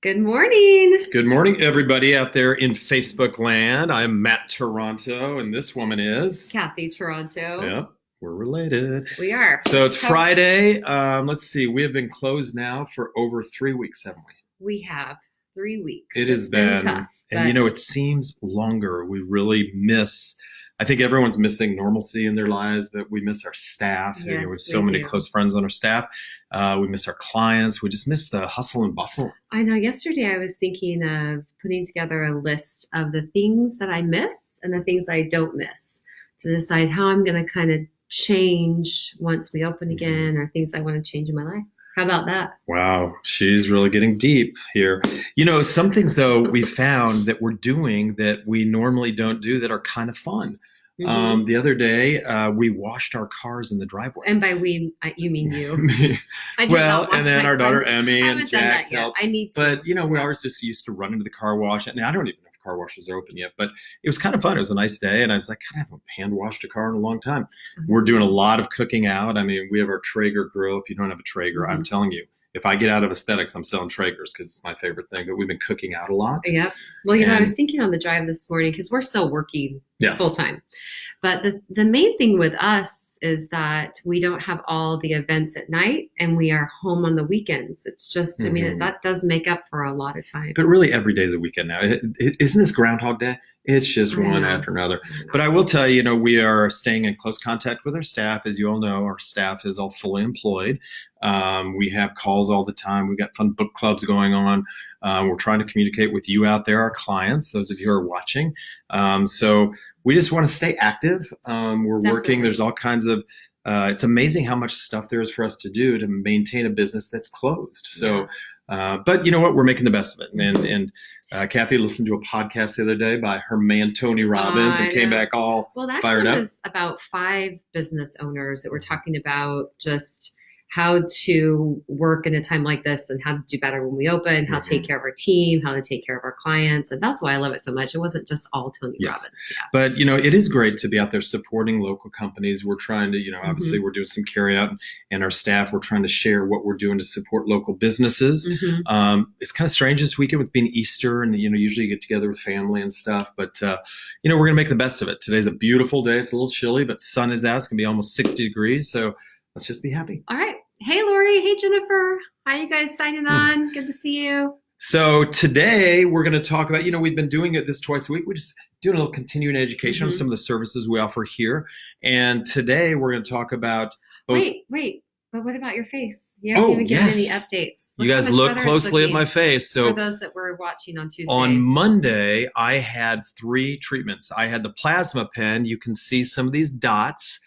Good morning. Good morning, everybody out there in Facebook land. I'm Matt Taranto, and this woman is Kathy Taranto. Yep, we're related. We are. So it's Friday. Let's see. We have been closed now for over 3 weeks, haven't we? We have 3 weeks. It has been tough. And it seems longer. We really miss. I think everyone's missing normalcy in their lives, but we miss our staff. Yes, we have so many close friends on our staff. We miss our clients. We just miss the hustle and bustle. I know. Yesterday I was thinking of putting together a list of the things that I miss and the things I don't miss to decide how I'm going to kind of change once we open again, or things I want to change in my life. How about that? Wow, she's really getting deep here. Some things, though, we found that we're doing that we normally don't do that are kind of fun. Mm-hmm. The other day, we washed our cars in the driveway. And by we, you mean you. I well, and then our daughter Emmy and Jack's help. I need to. But, we always just used to run into the car wash. And I don't even know if car washes are open yet, but it was kind of fun. It was a nice day. And I was like, God, I haven't hand washed a car in a long time. Mm-hmm. We're doing a lot of cooking out. I mean, we have our Traeger grill. If you don't have a Traeger, I'm telling you, if I get out of aesthetics, I'm selling Traegers because it's my favorite thing. But we've been cooking out a lot. Yep. Well, I was thinking on the drive this morning because we're still working full time. But the main thing with us is that we don't have all the events at night and we are home on the weekends. It's just, I mean, that does make up for a lot of time. But really every day is a weekend now. Isn't this Groundhog Day? It's just one after another. But I will tell you, we are staying in close contact with our staff. As you all know, our staff is all fully employed. We have calls all the time. We've got fun book clubs going on. We're trying to communicate with you out there, our clients, those of you who are watching. So we just want to stay active. We're working. There's all kinds of, it's amazing how much stuff there is for us to do to maintain a business that's closed. So, but you know what? We're making the best of it. And Kathy listened to a podcast the other day by her man, Tony Robbins, and came back all fired up. It was about 5 business owners that were talking about just how to work in a time like this and how to do better when we open, how to take care of our team, how to take care of our clients. And that's why I love it so much. It wasn't just all Tony Robbins. Yeah. But, it is great to be out there supporting local companies. We're trying to, obviously we're doing some carry out and our staff, we're trying to share what we're doing to support local businesses. It's kind of strange this weekend with being Easter and, usually you get together with family and stuff. But, we're going to make the best of it. Today's a beautiful day. It's a little chilly, but sun is out. It's going to be almost 60 degrees. So let's just be happy. All right. Hey, Lori. Hey, Jennifer. How you guys signing on? Good to see you. So today we're going to talk about, we've been doing it this twice a week. We're just doing a little continuing education on some of the services we offer here. And today we're going to talk about. Wait. But what about your face? You haven't even given any updates. You guys look closely at my face. So for those that were watching on Tuesday. On Monday, I had 3 treatments. I had the plasma pen. You can see some of these dots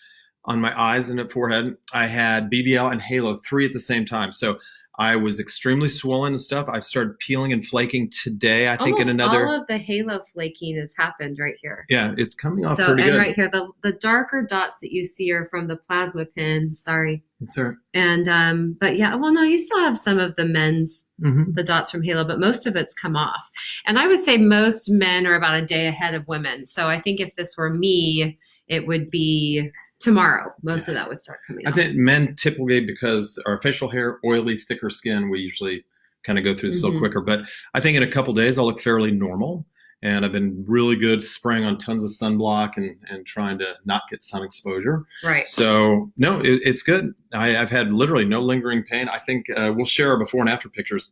on my eyes and the forehead. I had BBL and Halo, 3 at the same time. So I was extremely swollen and stuff. I started peeling and flaking today. I think in another. All of the Halo flaking has happened right here. Yeah, it's coming off pretty good. And right here, the darker dots that you see are from the plasma pin. Sorry. It's all right. And but yeah, well, no, you still have some of the men's the dots from Halo, but most of it's come off. And I would say most men are about a day ahead of women. So I think if this were me, it would be tomorrow. Most of that would start coming off. I think men typically, because our facial hair, oily, thicker skin, we usually kind of go through this a little quicker. But I think in a couple days, I'll look fairly normal. And I've been really good spraying on tons of sunblock and trying to not get sun exposure. Right. So, no, it's good. I've had literally no lingering pain. I think we'll share our before and after pictures.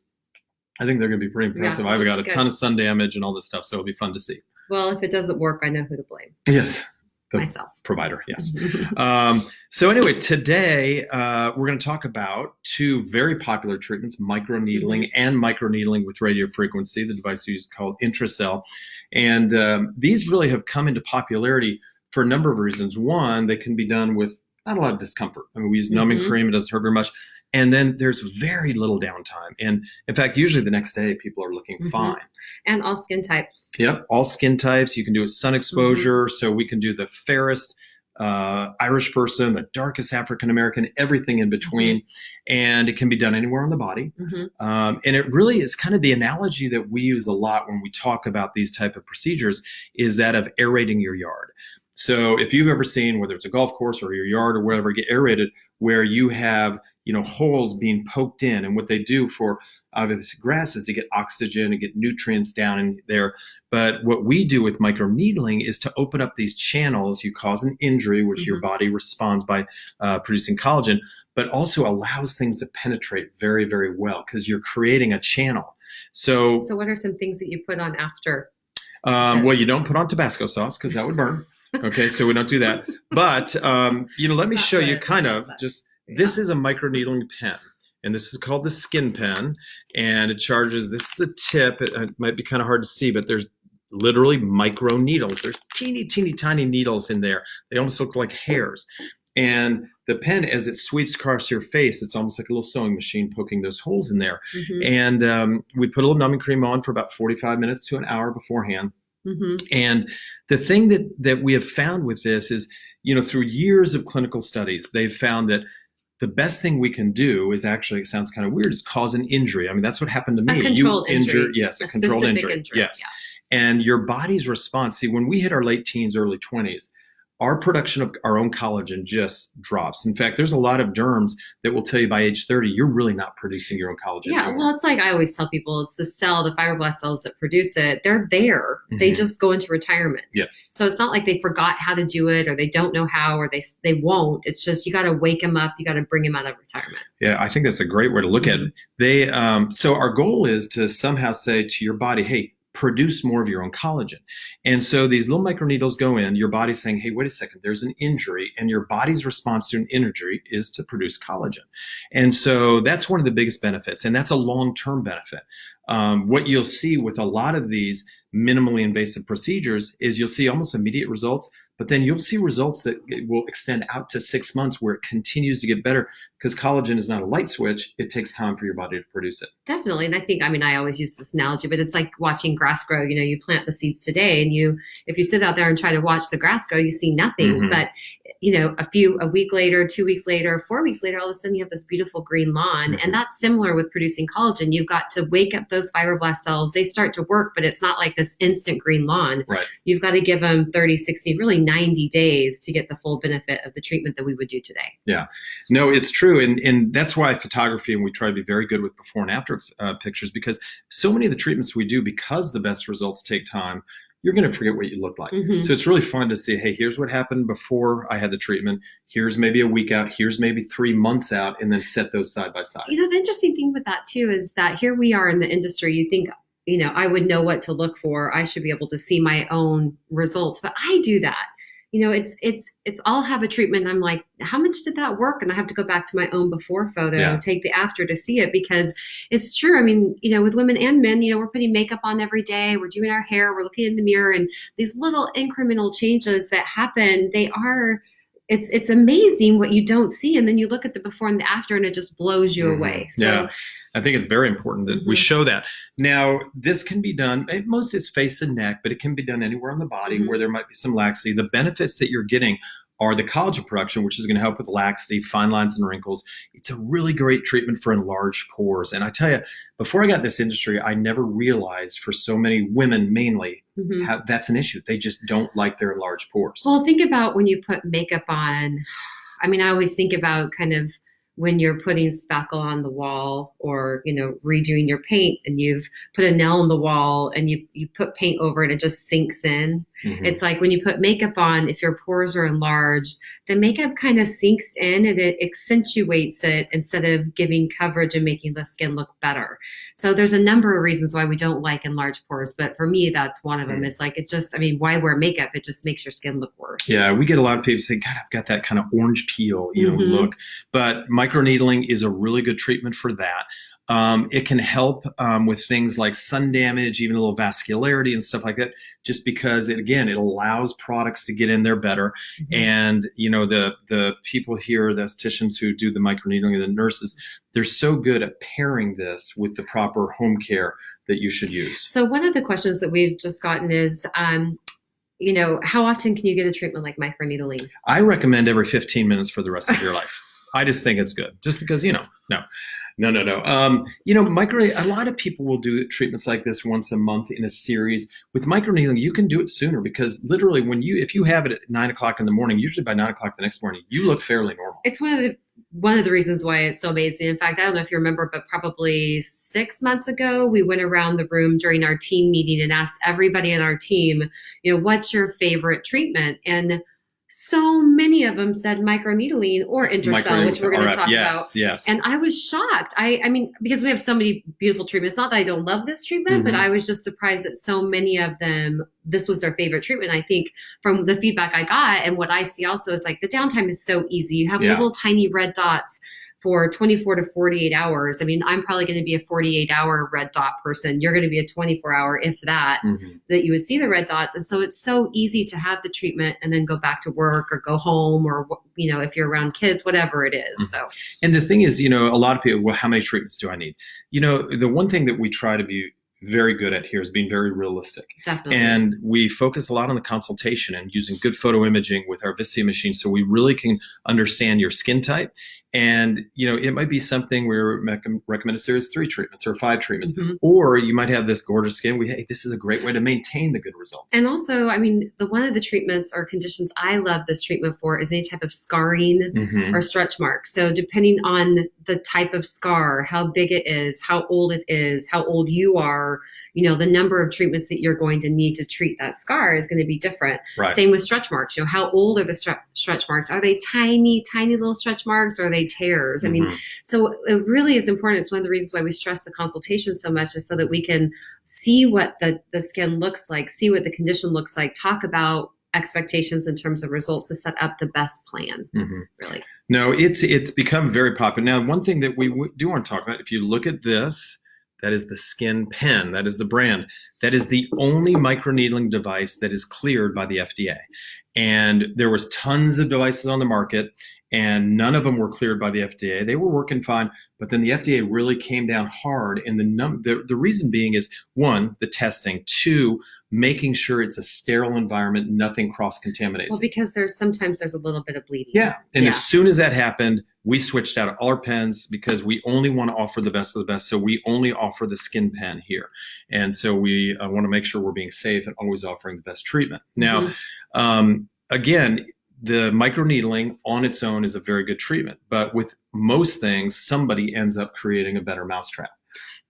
I think they're going to be pretty impressive. I've got a ton of sun damage and all this stuff, so it'll be fun to see. Well, if it doesn't work, I know who to blame. Yes. Myself. Provider, yes. So anyway, today we're going to talk about 2 very popular treatments, microneedling and microneedling with radio frequency, the device we use called INTRAcel. And these really have come into popularity for a number of reasons. One, they can be done with not a lot of discomfort. I mean, we use numbing cream. It doesn't hurt very much. And then there's very little downtime. And in fact, usually the next day, people are looking fine. And all skin types. Yep, all skin types. You can do a sun exposure. So we can do the fairest Irish person, the darkest African-American, everything in between. And it can be done anywhere on the body. And it really is kind of the analogy that we use a lot when we talk about these type of procedures is that of aerating your yard. So if you've ever seen, whether it's a golf course or your yard or wherever, get aerated, where you have holes being poked in, and what they do for obviously grass is to get oxygen and get nutrients down in there. But what we do with microneedling is to open up these channels. You cause an injury, which your body responds by producing collagen, but also allows things to penetrate very, very well because you're creating a channel. So what are some things that you put on after? Well, you don't put on Tabasco sauce because that would burn. Okay, so we don't do that. But, let me show you kind of just, this is a microneedling pen. And this is called the skin pen. And it charges, this is a tip. It might be kind of hard to see, but there's literally micro needles. There's teeny, teeny, tiny needles in there. They almost look like hairs. And the pen, as it sweeps across your face, it's almost like a little sewing machine poking those holes in there. And we put a little numbing cream on for about 45 minutes to an hour beforehand. And the thing that we have found with this is, through years of clinical studies, they've found that the best thing we can do is actually, it sounds kind of weird, is cause an injury. I mean, that's what happened to me. A controlled injury. Yes, a controlled injury. Yes. Yeah. And your body's response, see, when we hit our late teens, early 20s, our production of our own collagen just drops. In fact, there's a lot of derms that will tell you by age 30, you're really not producing your own collagen anymore. Well, it's like I always tell people, it's the fibroblast cells that produce it. They're there. They just go into retirement. Yes. So it's not like they forgot how to do it or they don't know how or they won't. It's just you got to wake them up. You got to bring them out of retirement. Yeah, I think that's a great way to look at it. So our goal is to somehow say to your body, hey, produce more of your own collagen. And so these little microneedles go in, your body's saying, hey, wait a second, there's an injury, and your body's response to an injury is to produce collagen. And so that's one of the biggest benefits, and that's a long-term benefit. What you'll see with a lot of these minimally invasive procedures is you'll see almost immediate results, but then you'll see results that will extend out to 6 months where it continues to get better because collagen is not a light switch. It takes time for your body to produce it. Definitely. And I think, I always use this analogy, but it's like watching grass grow. You plant the seeds today and if you sit out there and try to watch the grass grow, you see nothing. But a week later, 2 weeks later, 4 weeks later, all of a sudden you have this beautiful green lawn. And that's similar with producing collagen. You've got to wake up those fibroblast cells. They start to work, but it's not like this instant green lawn. Right. You've got to give them 30, 60, really 90 days to get the full benefit of the treatment that we would do today. Yeah, no, it's true. And that's why photography, and we try to be very good with before and after pictures, because so many of the treatments we do, because the best results take time, you're going to forget what you look like. So it's really fun to see, hey, here's what happened before I had the treatment. Here's maybe a week out. Here's maybe 3 months out, and then set those side by side. The interesting thing with that too is that here we are in the industry. You think, I would know what to look for. I should be able to see my own results, but I do that. It's I'll have a treatment. And I'm like, how much did that work? And I have to go back to my own before photo and take the after to see it, because it's true. With women and men, we're putting makeup on every day. We're doing our hair. We're looking in the mirror, and these little incremental changes that happen, it's amazing what you don't see. And then you look at the before and the after and it just blows you away. So, yeah. I think it's very important that we show that. Now, this can be done, most it's face and neck, but it can be done anywhere on the body where there might be some laxity. The benefits that you're getting are the collagen production, which is going to help with laxity, fine lines and wrinkles. It's a really great treatment for enlarged pores. And I tell you, before I got in this industry, I never realized for so many women mainly how that's an issue. They just don't like their enlarged pores. Well, think about when you put makeup on. I always think about kind of when you're putting spackle on the wall or, redoing your paint and you've put a nail in the wall and you put paint over it, it just sinks in. It's like when you put makeup on, if your pores are enlarged, the makeup kind of sinks in and it accentuates it instead of giving coverage and making the skin look better. So there's a number of reasons why we don't like enlarged pores, but for me, that's one of them. It's like, why wear makeup? It just makes your skin look worse. Yeah, we get a lot of people say, God, I've got that kind of orange peel, look. But microneedling is a really good treatment for that. It can help with things like sun damage, even a little vascularity and stuff like that, just because it allows products to get in there better. And, the people here, the estheticians who do the microneedling and the nurses, they're so good at pairing this with the proper home care that you should use. So one of the questions that we've just gotten is, how often can you get a treatment like microneedling? I recommend every 15 minutes for the rest of your life. I just think it's good, just because, no. A lot of people will do treatments like this once a month in a series. With microneedling, you can do it sooner because literally if you have it at 9 o'clock in the morning, usually by 9 o'clock the next morning, you look fairly normal. It's one of one of the reasons why it's so amazing. In fact, I don't know if you remember, but probably 6 months ago, we went around the room during our team meeting and asked everybody in our team, what's your favorite treatment? And so many of them said microneedling or INTRAcel, which we're going to talk about. Yes. And I was shocked. I mean, because we have so many beautiful treatments. Not that I don't love this treatment, but I was just surprised that so many of them, this was their favorite treatment. I think from the feedback I got and what I see also is like the downtime is so easy. You have little tiny red dots for 24 to 48 hours. I mean, I'm probably going to be a 48-hour red dot person. You're going to be a 24-hour, if that, that you would see the red dots. And so it's so easy to have the treatment and then go back to work or go home or, if you're around kids, whatever it is. So, and the thing is, a lot of people, well, how many treatments do I need? The one thing that we try to be very good at here is being very realistic. Definitely. And we focus a lot on the consultation and using good photo imaging with our Viscia machine so we really can understand your skin type. And, it might be something where we recommend a series of 3 treatments or 5 treatments, or you might have this gorgeous skin. Hey, this is a great way to maintain the good results. And also, I mean, one of the treatments or conditions I love this treatment for is any type of scarring or stretch marks. So depending on the type of scar, how big it is, how old it is, how old you are, the number of treatments that you're going to need to treat that scar is going to be different. Right. Same with stretch marks. How old are the stretch marks? Are they tiny, tiny little stretch marks or are they tears? I mean, so it really is important. It's one of the reasons why we stress the consultation so much is so that we can see what the skin looks like, see what the condition looks like, talk about expectations in terms of results to set up the best plan, really. No, it's become very popular. Now, one thing that we do want to talk about, if you look at this, that is the Skin Pen. That is the brand. That is the only microneedling device that is cleared by the FDA. And there was tons of devices on the market, and none of them were cleared by the FDA. They were working fine, but then the FDA really came down hard. And the reason being is, 1, the testing, 2, making sure it's a sterile environment, nothing cross-contaminates. Well, because sometimes there's a little bit of bleeding. Yeah, and as soon as that happened, we switched out all our pens because we only want to offer the best of the best. So we only offer the Skin Pen here. And so we want to make sure we're being safe and always offering the best treatment. Now, again, the microneedling on its own is a very good treatment. But with most things, somebody ends up creating a better mousetrap.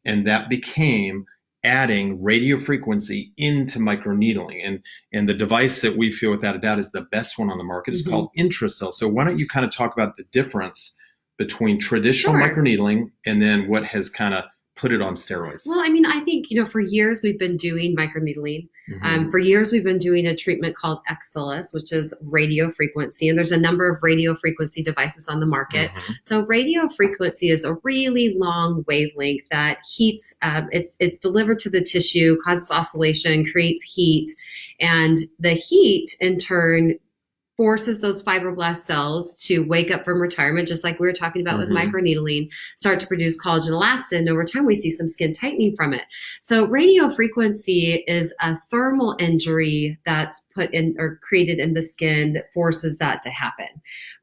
And that became adding radio frequency into microneedling. And the device that we feel without a doubt is the best one on the market is called INTRAcel. So why don't you kind of talk about the difference between traditional microneedling and then what has kind of put it on steroids? Well, I mean, I think, for years we've been doing microneedling. For years we've been doing a treatment called INTRAcel, which is radio frequency. And there's a number of radio frequency devices on the market. So radio frequency is a really long wavelength that heats, it's delivered to the tissue, causes oscillation, creates heat. And the heat in turn forces those fibroblast cells to wake up from retirement, just like we were talking about with microneedling, start to produce collagen elastin. And over time, we see some skin tightening from it. So radio frequency is a thermal injury that's put in or created in the skin that forces that to happen.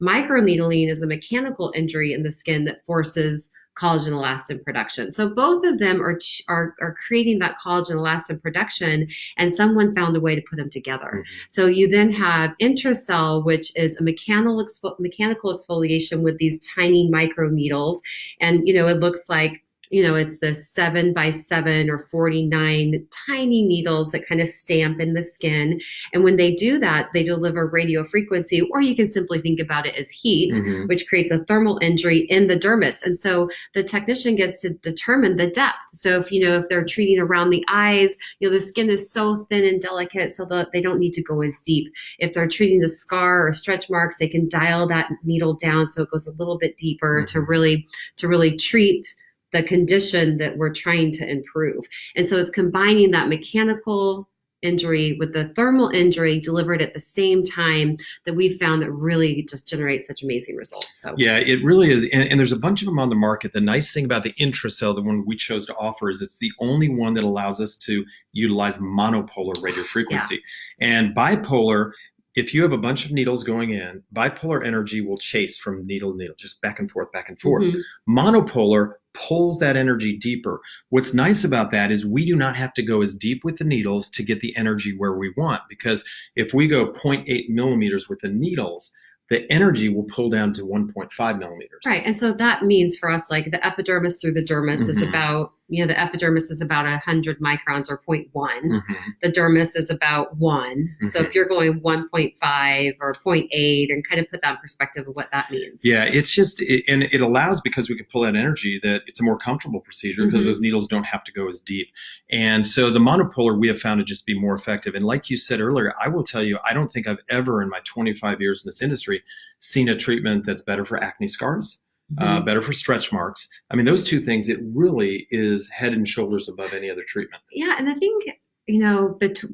Microneedling is a mechanical injury in the skin that forces collagen elastin production. So both of them are creating that collagen elastin production, and someone found a way to put them together. So you then have INTRAcel, which is a mechanical exfoliation with these tiny micro needles. And, it looks like, it's the 7x7 or 49 tiny needles that kind of stamp in the skin. And when they do that, they deliver radio frequency, or you can simply think about it as heat, which creates a thermal injury in the dermis. And so the technician gets to determine the depth. So if they're treating around the eyes, the skin is so thin and delicate so that they don't need to go as deep. If they're treating the scar or stretch marks, they can dial that needle down so it goes a little bit deeper to really treat the condition that we're trying to improve. And so it's combining that mechanical injury with the thermal injury delivered at the same time that we found that really just generates such amazing results. So yeah, it really is. And there's a bunch of them on the market. The nice thing about the INTRAcel, the one we chose to offer, is it's the only one that allows us to utilize monopolar radio frequency. And bipolar, if you have a bunch of needles going in, bipolar energy will chase from needle to needle, just back and forth, back and forth. Monopolar pulls that energy deeper. What's nice about that is we do not have to go as deep with the needles to get the energy where we want, because if we go 0.8 millimeters with the needles, the energy will pull down to 1.5 millimeters. Right. And so that means for us, like the epidermis through the dermis is about, the epidermis is about 100 microns or 0.1. The dermis is about 1. So if you're going 1.5 or 0.8, and kind of put that in perspective of what that means. Yeah, it's just, and it allows, because we can pull that energy, that it's a more comfortable procedure because those needles don't have to go as deep. And so the monopolar we have found to just be more effective. And like you said earlier, I will tell you, I don't think I've ever in my 25 years in this industry seen a treatment that's better for acne scars. Better for stretch marks. I mean, those two things, it really is head and shoulders above any other treatment. Yeah. And I think,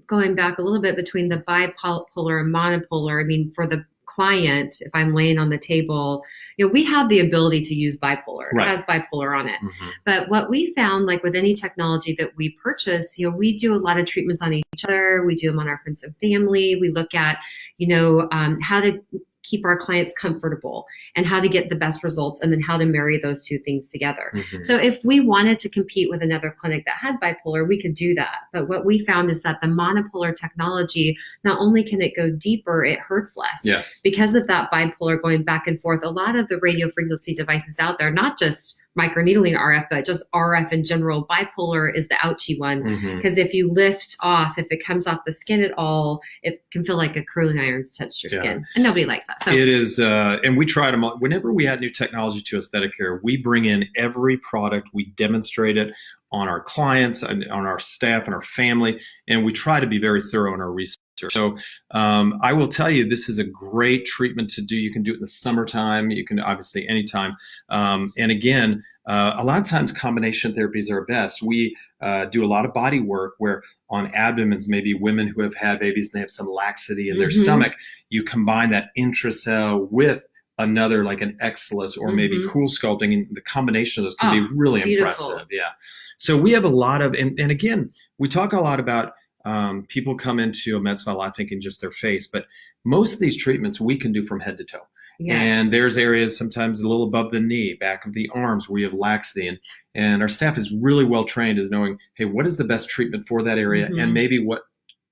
going back a little bit between the bipolar and monopolar, I mean, for the client, if I'm laying on the table, we have the ability to use bipolar. Right. It has bipolar on it. But what we found, like with any technology that we purchase, we do a lot of treatments on each other. We do them on our friends and family. We look at, how to keep our clients comfortable and how to get the best results, and then how to marry those two things together. So if we wanted to compete with another clinic that had bipolar, we could do that. But what we found is that the monopolar technology, not only can it go deeper, it hurts less. Yes. Because of that bipolar going back and forth, a lot of the radio frequency devices out there, not just microneedling RF, but just RF in general, bipolar is the ouchy one. Because if you lift off, if it comes off the skin at all, it can feel like a curling iron's touched your skin. And nobody likes that. So it is, and we try them all. Whenever we add new technology to aesthetic care, we bring in every product, we demonstrate it on our clients, on our staff, and our family, and we try to be very thorough in our research. So I will tell you, this is a great treatment to do. You can do it in the summertime. You can obviously anytime. And again, a lot of times combination therapies are best. We do a lot of body work where on abdomens, maybe women who have had babies and they have some laxity in their stomach, you combine that INTRAcel with another like an Excelus or maybe cool sculpting, and the combination of those can be really impressive. Yeah. So we have a lot of, and again, we talk a lot about people come into a med spa a lot thinking just their face, but most of these treatments we can do from head to toe. Yes. And there's areas sometimes a little above the knee, back of the arms where you have laxity. And our staff is really well trained as knowing, hey, what is the best treatment for that area and maybe what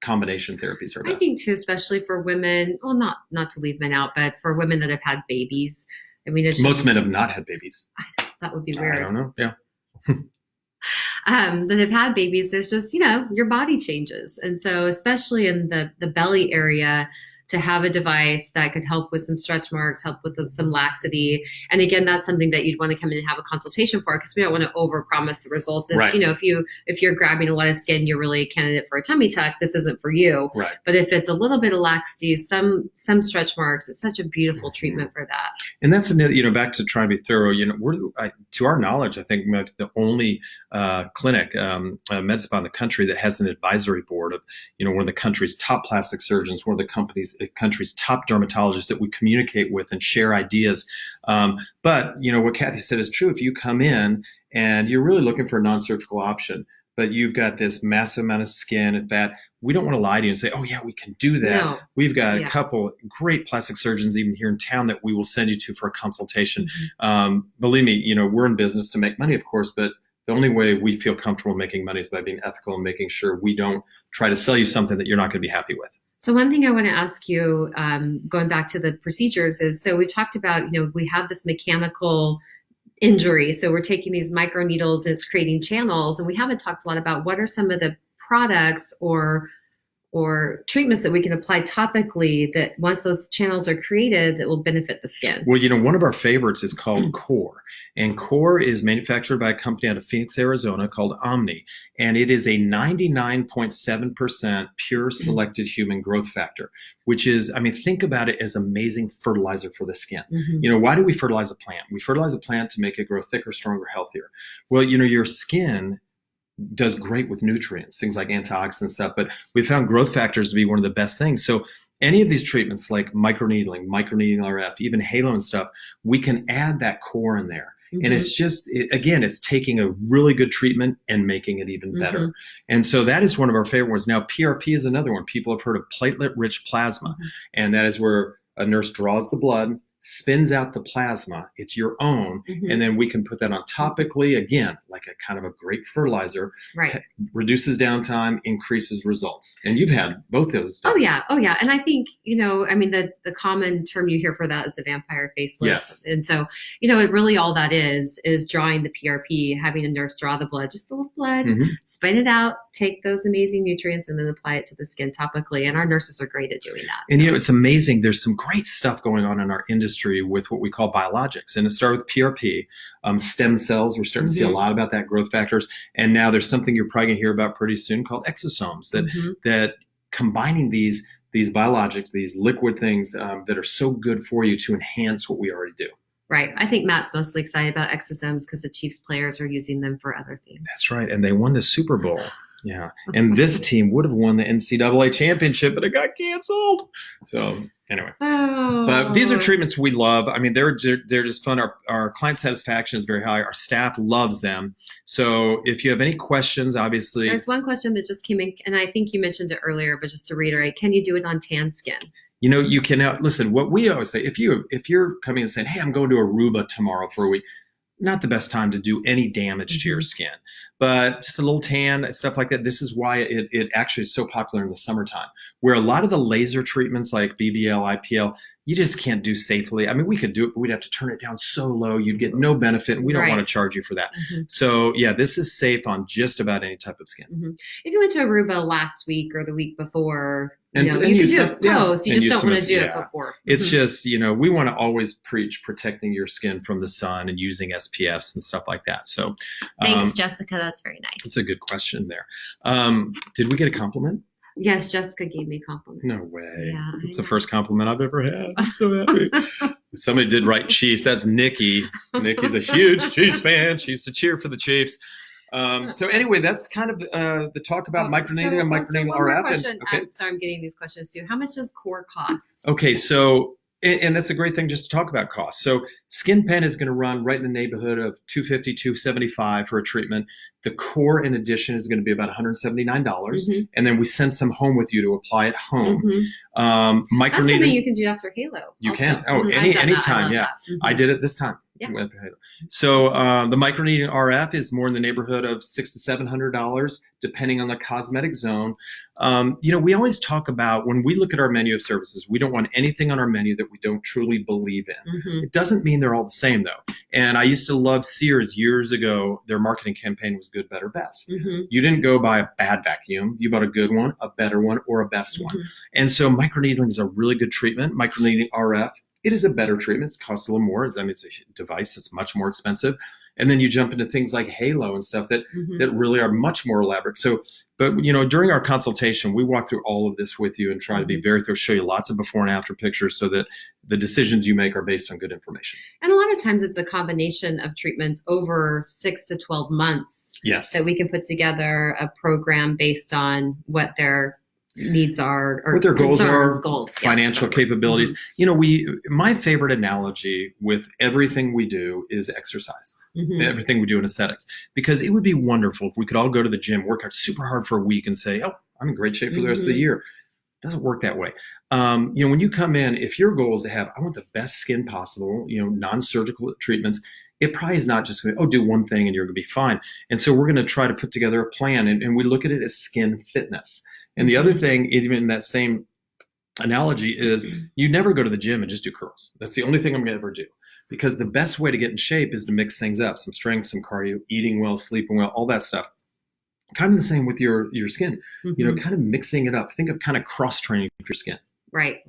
combination therapies are best. I think too, especially for women, well, not to leave men out, but for women that have had babies. I mean, most men have not had babies. That would be weird. I don't know. Yeah. That have had babies, there's just, your body changes. And so especially in the belly area, to have a device that could help with some stretch marks, help with some laxity. And again, that's something that you'd want to come in and have a consultation for, because we don't want to overpromise the results. If, if you're grabbing a lot of skin, you're really a candidate for a tummy tuck, this isn't for you. Right. But if it's a little bit of laxity, some stretch marks, it's such a beautiful treatment for that. And that's another, back to trying to be thorough, we're, to our knowledge, I think the only clinic, med spa in the country that has an advisory board of, one of the country's top plastic surgeons, one of the country's top dermatologists that we communicate with and share ideas. But, what Kathy said is true. If you come in and you're really looking for a non-surgical option, but you've got this massive amount of skin and fat, we don't want to lie to you and say, oh yeah, we can do that. No. We've got a couple great plastic surgeons even here in town that we will send you to for a consultation. Believe me, we're in business to make money, of course, but the only way we feel comfortable making money is by being ethical and making sure we don't try to sell you something that you're not going to be happy with. So one thing I want to ask you, going back to the procedures, is, so we talked about, we have this mechanical injury. So we're taking these microneedles and it's creating channels. And we haven't talked a lot about what are some of the products or treatments that we can apply topically that once those channels are created that will benefit the skin. Well, one of our favorites is called Core. And Core is manufactured by a company out of Phoenix, Arizona called Omni. And it is a 99.7% pure selected human growth factor, which is, think about it as amazing fertilizer for the skin. Why do we fertilize a plant? We fertilize a plant to make it grow thicker, stronger, healthier. Well, your skin does great with nutrients, things like antioxidants stuff, but we found growth factors to be one of the best things. So any of these treatments like microneedling RF, even halo and stuff, we can add that core in there. And it's just, it's taking a really good treatment and making it even better. And so that is one of our favorite ones. Now, PRP is another one. People have heard of platelet-rich plasma. And that is where a nurse draws the blood, spins out the plasma. It's your own. Mm-hmm. And then we can put that on topically, again, like a kind of a great fertilizer. Right. Reduces downtime, increases results. And you've had both those. Oh yeah. And I think, the common term you hear for that is the vampire facelift. Yes. And so, it really all that is drawing the PRP, having a nurse draw the blood, just a little blood, spin it out, take those amazing nutrients, and then apply it to the skin topically. And our nurses are great at doing that. And it's amazing. There's some great stuff going on in our industry with what we call biologics. And it started with PRP, stem cells. We're starting to see a lot about that, growth factors. And now there's something you're probably going to hear about pretty soon called exosomes that combining these biologics, these liquid things that are so good for you to enhance what we already do. Right. I think Matt's mostly excited about exosomes because the Chiefs players are using them for other things. That's right. And they won the Super Bowl. Yeah. And this team would have won the NCAA championship, but it got canceled. So anyway, but these are treatments we love. I mean, they're just fun. Our client satisfaction is very high. Our staff loves them. So if you have any questions, obviously. There's one question that just came in, and I think you mentioned it earlier, but just to reiterate, can you do it on tan skin? You can listen, what we always say, if you're coming and saying, hey, I'm going to Aruba tomorrow for a week, not the best time to do any damage to your skin, but just a little tan, stuff like that. This is why it actually is so popular in the summertime, where a lot of the laser treatments like BBL, IPL, you just can't do safely. I mean, we could do it, but we'd have to turn it down so low. You'd get no benefit, and we don't want to charge you for that. So yeah, this is safe on just about any type of skin. If you went to Aruba last week or the week before, you can do it post. You just don't want to do it before. It's just, we want to always preach protecting your skin from the sun and using SPFs and stuff like that. So thanks, Jessica. That's very nice. That's a good question there. Did we get a compliment? Yes, Jessica gave me a compliment. No way. Yeah, it's the first compliment I've ever had. I'm so happy. Somebody did write Chiefs. That's Nikki. Nikki's a huge Chiefs fan. She used to cheer for the Chiefs. So anyway, that's kind of the talk about microneedling and microneedling RF. Sorry, I'm getting these questions too. How much does core cost? Okay, so and that's a great thing just to talk about cost. So skin pen is going to run right in the neighborhood of $250, $275 for a treatment. The core, in addition, is going to be about $179, and then we send some home with you to apply at home. That's something you can do after Halo. You can. Oh, anytime. Yeah, I did it this time. Yeah. So the microneedling RF is more in the neighborhood of $600 to $700, depending on the cosmetic zone. We always talk about, when we look at our menu of services, we don't want anything on our menu that we don't truly believe in. It doesn't mean they're all the same, though. And I used to love Sears years ago. Their marketing campaign was good, better, best. You didn't go buy a bad vacuum. You bought a good one, a better one, or a best one. And so microneedling is a really good treatment. Microneedling RF, it is a better treatment. It costs a little more. It's a device that's much more expensive. And then you jump into things like Halo and stuff that really are much more elaborate. So, but during our consultation, we walk through all of this with you and try to be very thorough, show you lots of before and after pictures so that the decisions you make are based on good information. And a lot of times it's a combination of treatments over 6 to 12 months. Yes. That we can put together a program based on what their needs are, or what their goals are, financial yeah, capabilities. My favorite analogy with everything we do is exercise. Everything we do in aesthetics, because it would be wonderful if we could all go to the gym, work out super hard for a week and say, oh, I'm in great shape for the rest of the year. It doesn't work that way. When you come in, if your goal is to have, I want the best skin possible, non-surgical treatments, it probably is not just going to, do one thing and you're going to be fine. And so we're going to try to put together a plan, and we look at it as skin fitness. And the other thing, even in that same analogy, is you never go to the gym and just do curls. That's the only thing I'm going to ever do. Because the best way to get in shape is to mix things up, some strength, some cardio, eating well, sleeping well, all that stuff. Kind of the same with your skin, kind of mixing it up. Think of kind of cross-training for your skin. Right.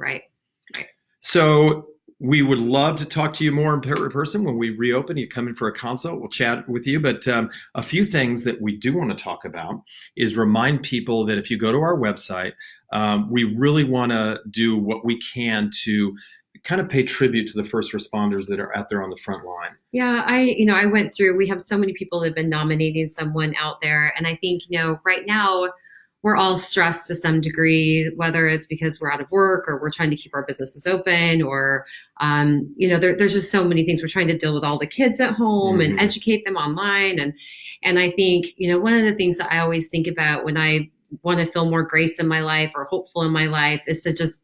So we would love to talk to you more in person when we reopen. You come in for a consult, we'll chat with you. But a few things that we do want to talk about is remind people that if you go to our website, we really want to do what we can to kind of pay tribute to the first responders that are out there on the front line. Yeah, I went through, we have so many people that have been nominating someone out there. And I think, right now we're all stressed to some degree, whether it's because we're out of work or we're trying to keep our businesses open, or, there's just so many things. We're trying to deal with all the kids at home and educate them online. And I think, one of the things that I always think about when I want to feel more grace in my life or hopeful in my life is to just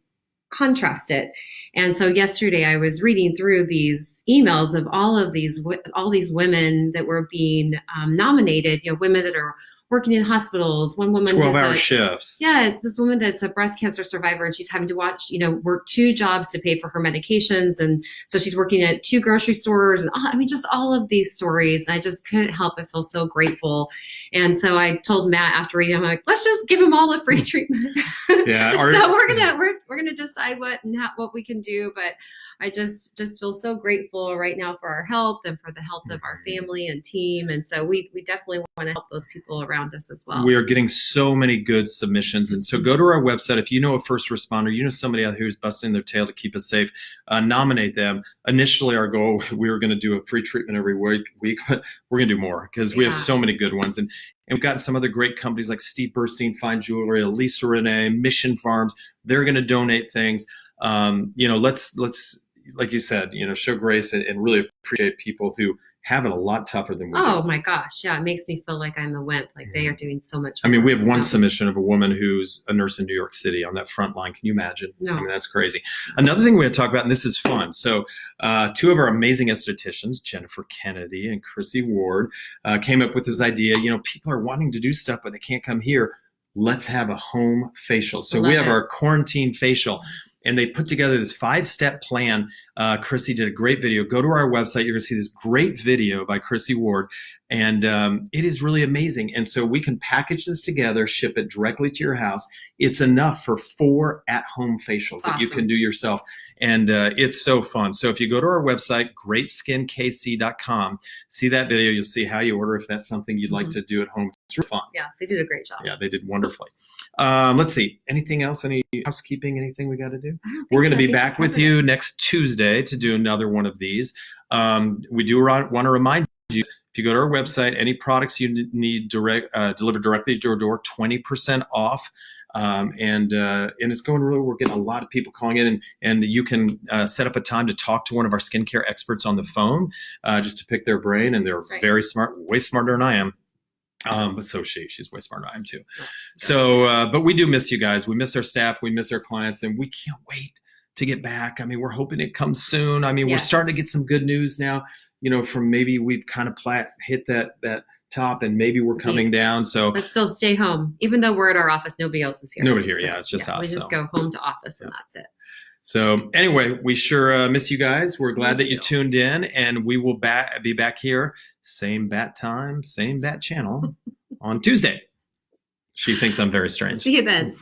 contrast it. And so yesterday I was reading through these emails of all these women that were being nominated, women that are working in hospitals. One woman 12-hour shifts. Yes, this woman that's a breast cancer survivor, and she's having to work 2 jobs to pay for her medications. And so she's working at 2 grocery stores, and just all of these stories. And I just couldn't help but feel so grateful. And so I told Matt after reading, I'm like, let's just give them all a free treatment. Yeah. So we're gonna decide what we can do, but I just feel so grateful right now for our health and for the health of our family and team. And so we definitely want to help those people around us as well. We are getting so many good submissions. And so go to our website. If you know a first responder, somebody out here who's busting their tail to keep us safe, nominate them. Initially, our goal, we were going to do a free treatment every week, but we're going to do more because we have so many good ones. And we've got some other great companies like Steve Burstein Fine Jewelry, Elisa Renee, Mission Farms. They're going to donate things. Let's like you said, show grace and really appreciate people who have it a lot tougher than we do. Oh my gosh. Yeah. It makes me feel like I'm a wimp. Like they are doing so much work. I mean, we have one submission of a woman who's a nurse in New York City on that front line. Can you imagine? No. I mean, that's crazy. Another thing we had to talk about, and this is fun. So 2 of our amazing estheticians, Jennifer Kennedy and Chrissy Ward, came up with this idea. People are wanting to do stuff, but they can't come here. Let's have a home facial. So we have our quarantine facial. And they put together this 5-step plan. Chrissy did a great video. Go to our website. You're going to see this great video by Chrissy Ward. And it is really amazing. And so we can package this together, ship it directly to your house. It's enough for 4 at-home facials that you can do yourself. And it's so fun. So if you go to our website, greatskinkc.com, see that video. You'll see how you order if that's something you'd like to do at home. It's really fun. Yeah, they did a great job. Yeah, they did wonderfully. Let's see. Anything else? Any housekeeping? Anything we got to do? We're going to be back with you next Tuesday to do another one of these. We do want to remind you, if you go to our website, any products you need delivered directly to your door, 20% off. And it's going really, we're getting a lot of people calling in, and you can set up a time to talk to one of our skincare experts on the phone, just to pick their brain. And they're very smart, way smarter than I am. But so she's way smarter than I am too. So, but we do miss you guys. We miss our staff. We miss our clients, and we can't wait to get back. I mean, we're hoping it comes soon. I mean, we're starting to get some good news now, from maybe we've kind of hit that top, and maybe we're coming down. So let's still stay home. Even though we're at our office, nobody else is here. Nobody here. Yeah. It's just us. We just go home to office and that's it. So anyway, we sure miss you guys. We're glad that you tuned in, and we will be back here, same bat time, same bat channel on Tuesday. She thinks I'm very strange. See you then.